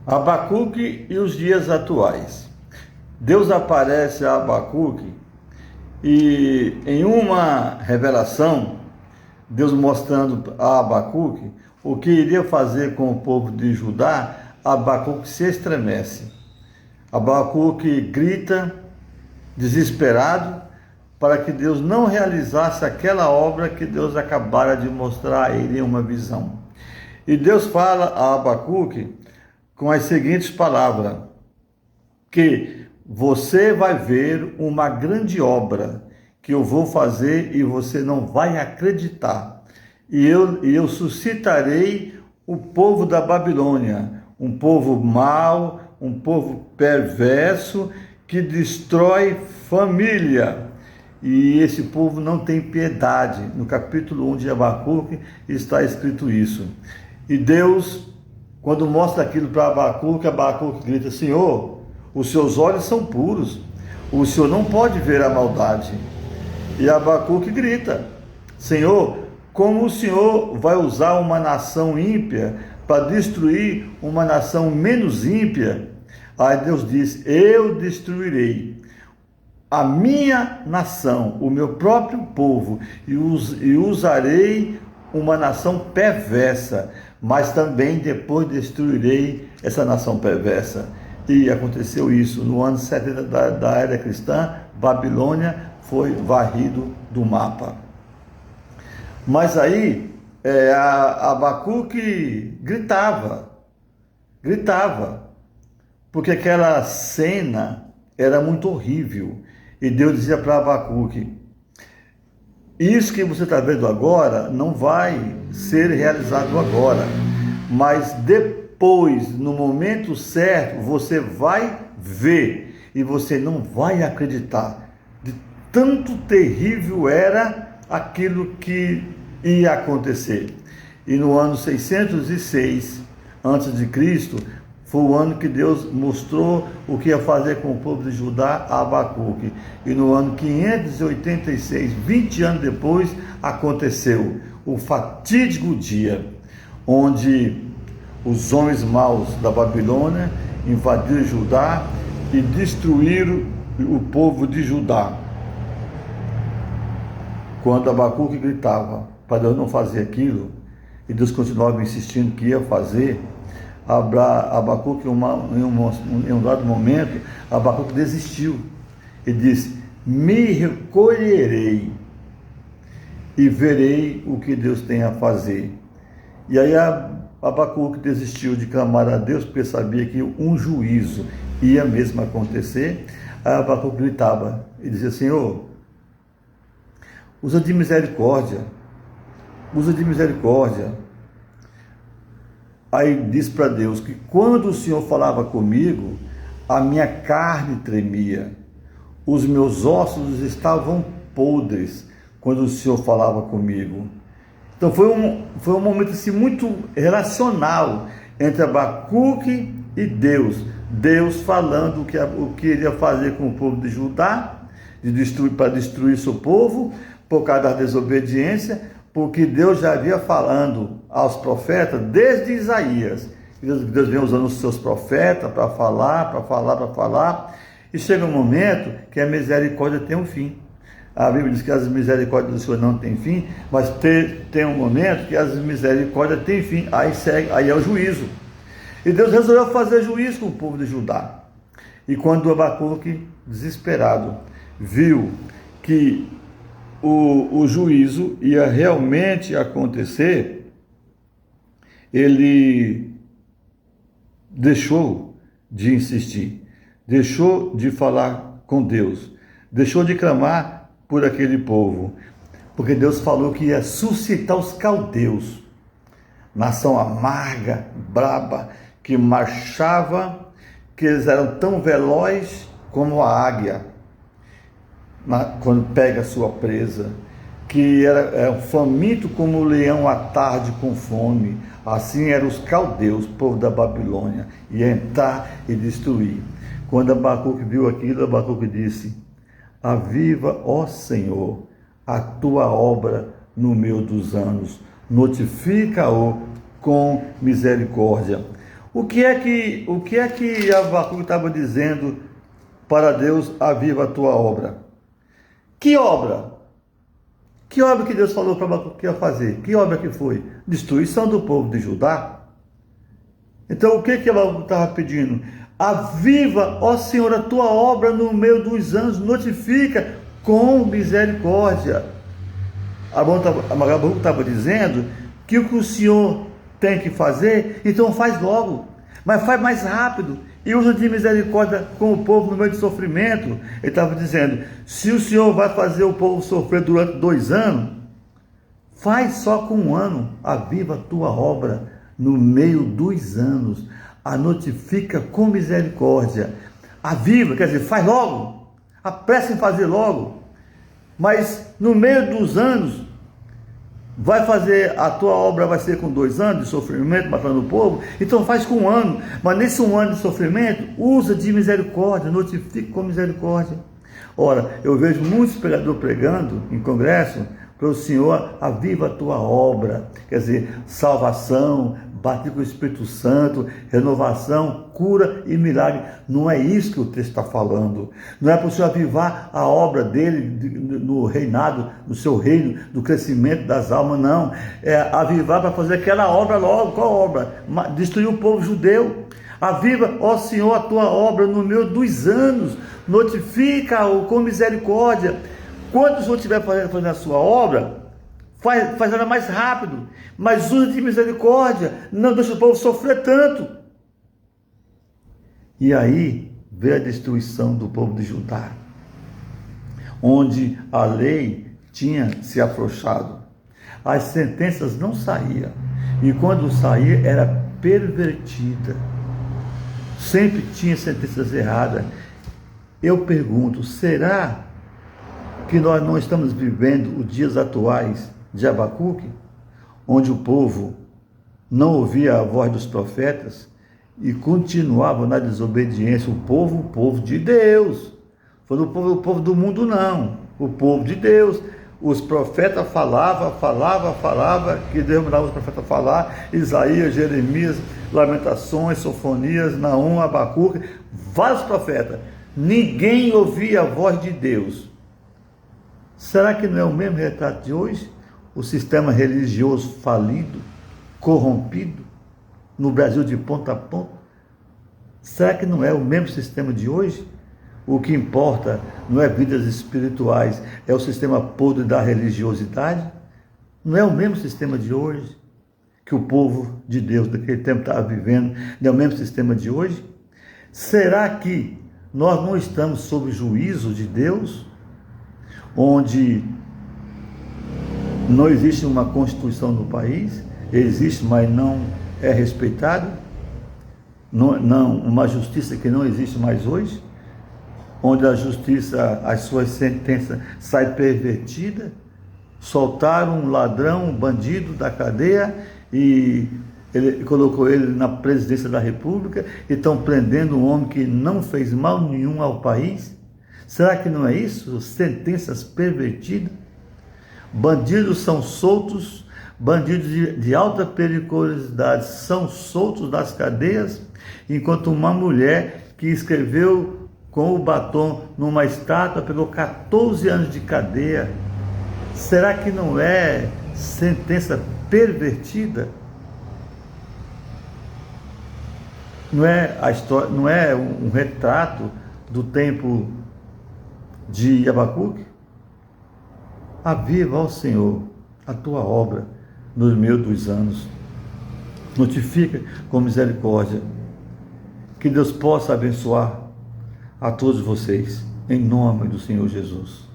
Abacuque e os dias atuais. Deus aparece a Abacuque e em uma revelação, Deus mostrando a Abacuque o que iria fazer com o povo de Judá, Abacuque se estremece. Abacuque grita, desesperado, para que Deus não realizasse aquela obra que Deus acabara de mostrar a ele em uma visão. E Deus fala a Abacuque com as seguintes palavras: que você vai ver uma grande obra que eu vou fazer e você não vai acreditar. E eu suscitarei o povo da Babilônia, um povo mau, um povo perverso, que destrói família. E esse povo não tem piedade. No capítulo 1 de Abacuque está escrito isso. E Deus, quando mostra aquilo para Abacuque, Abacuque grita: Senhor, os seus olhos são puros, o Senhor não pode ver a maldade. E Abacuque grita: Senhor, como o Senhor vai usar uma nação ímpia para destruir uma nação menos ímpia? Aí Deus diz: eu destruirei a minha nação, o meu próprio povo, e usarei uma nação perversa, mas também depois destruirei essa nação perversa. E aconteceu isso. No ano 70 da era cristã, Babilônia foi varrido do mapa. Mas aí, Abacuque gritava, porque aquela cena era muito horrível. E Deus dizia para Abacuque: isso que você está vendo agora não vai ser realizado agora, mas depois, no momento certo, você vai ver e você não vai acreditar de tanto terrível era aquilo que ia acontecer. E no ano 606 a.C., foi o ano que Deus mostrou o que ia fazer com o povo de Judá a Abacuque. E no ano 586, 20 anos depois, aconteceu o fatídico dia onde os homens maus da Babilônia invadiram Judá e destruíram o povo de Judá. Quando Abacuque gritava para Deus não fazer aquilo, e Deus continuava insistindo que ia fazer, Abacuque, em um dado momento, Abacuque desistiu e disse: me recolherei e verei o que Deus tem a fazer. E aí Abacuque desistiu de clamar a Deus, porque sabia que um juízo ia mesmo acontecer. Aí Abacuque gritava e dizia: Senhor, usa de misericórdia. Aí disse para Deus que quando o Senhor falava comigo, a minha carne tremia, os meus ossos estavam podres quando o Senhor falava comigo. Então foi um momento assim, muito relacional entre Abacuque e Deus. Deus falando o que ele ia fazer com o povo de Judá, para destruir seu povo, por causa da desobediência, porque Deus já havia falando aos profetas desde Isaías. Deus vem usando os seus profetas para falar, e chega um momento que a misericórdia tem um fim. A Bíblia diz que as misericórdias do Senhor não têm fim, mas tem um momento que as misericórdias têm fim, aí é o juízo. E Deus resolveu fazer juízo com o povo de Judá. E quando Abacuque, desesperado, viu que o juízo ia realmente acontecer, ele deixou de insistir, deixou de falar com Deus, deixou de clamar por aquele povo, porque Deus falou que ia suscitar os caldeus, nação amarga, braba, que marchava, que eles eram tão velozes como a águia, quando pega a sua presa, que era faminto como o leão à tarde com fome. Assim eram os caldeus, povo da Babilônia, ia entrar e destruir. Quando Abacuque viu aquilo, Abacuque disse: aviva, ó Senhor, a tua obra no meio dos anos, notifica-o com misericórdia. O que é que Abacuque estava dizendo para Deus? Aviva a tua obra. Que obra? Que obra que Deus falou para Abacuque que ia fazer? Que obra que foi? Destruição do povo de Judá. Então o que Abacuque estava pedindo? Aviva, ó Senhor, a tua obra no meio dos anos, notifica com misericórdia. Abacuque estava dizendo que o que o Senhor tem que fazer, então faz logo, mas faz mais rápido, e usa de misericórdia com o povo no meio de sofrimento. Ele estava dizendo, se o Senhor vai fazer o povo sofrer durante 2 anos, faz só com 1 ano, aviva a tua obra no meio dos anos, a notifica com misericórdia, aviva, quer dizer, faz logo, apressa em fazer logo, mas no meio dos anos, vai fazer, a tua obra vai ser com 2 anos de sofrimento, matando o povo, então faz com 1 ano, mas nesse 1 ano de sofrimento, usa de misericórdia, notifica com misericórdia. Ora, eu vejo muitos pregadores pregando em congresso, para o Senhor, aviva a tua obra, quer dizer, salvação, batismo com o Espírito Santo, renovação, cura e milagre. Não é isso que o texto está falando. Não é para o Senhor avivar a obra dele no reinado, no seu reino, do crescimento das almas, não. É avivar para fazer aquela obra logo. Qual obra? Destruir o povo judeu. Aviva, ó Senhor, a tua obra no meio dos anos, notifica-o com misericórdia. Quando o Senhor estiver fazendo a sua obra, faz ela mais rápido, mas usa de misericórdia, não deixa o povo sofrer tanto. E aí veio a destruição do povo de Judá, onde a lei tinha se afrouxado, as sentenças não saíam, e quando saía era pervertida, sempre tinha sentenças erradas. Eu pergunto, será que nós não estamos vivendo os dias atuais de Abacuque, onde o povo não ouvia a voz dos profetas e continuava na desobediência? O povo de Deus, foi o povo do mundo não, o povo de Deus. Os profetas falavam, que Deus mandava os profetas falar, Isaías, Jeremias, Lamentações, Sofonias, Naum, Abacuque, vários profetas, ninguém ouvia a voz de Deus. Será que não é o mesmo retrato de hoje? O sistema religioso falido, corrompido, no Brasil de ponta a ponta? Será que não é o mesmo sistema de hoje? O que importa não é vidas espirituais, é o sistema podre da religiosidade? Não é o mesmo sistema de hoje que o povo de Deus daquele tempo estava vivendo? Não é o mesmo sistema de hoje? Será que nós não estamos sob juízo de Deus? Onde não existe uma constituição no país, existe, mas não é respeitada, não, uma justiça que não existe mais hoje, onde a justiça, as suas sentenças saem pervertidas, soltaram um ladrão, um bandido da cadeia e ele colocou ele na presidência da República e estão prendendo um homem que não fez mal nenhum ao país. Será que não é isso? Sentenças pervertidas? Bandidos são soltos, bandidos de alta periculosidade são soltos das cadeias, enquanto uma mulher que escreveu com o batom numa estátua pegou 14 anos de cadeia. Será que não é sentença pervertida? Não é a história, não é um retrato do tempo de Abacuque? Aviva, ó Senhor, a tua obra no meio dos anos. Notifica com misericórdia. Que Deus possa abençoar a todos vocês, em nome do Senhor Jesus.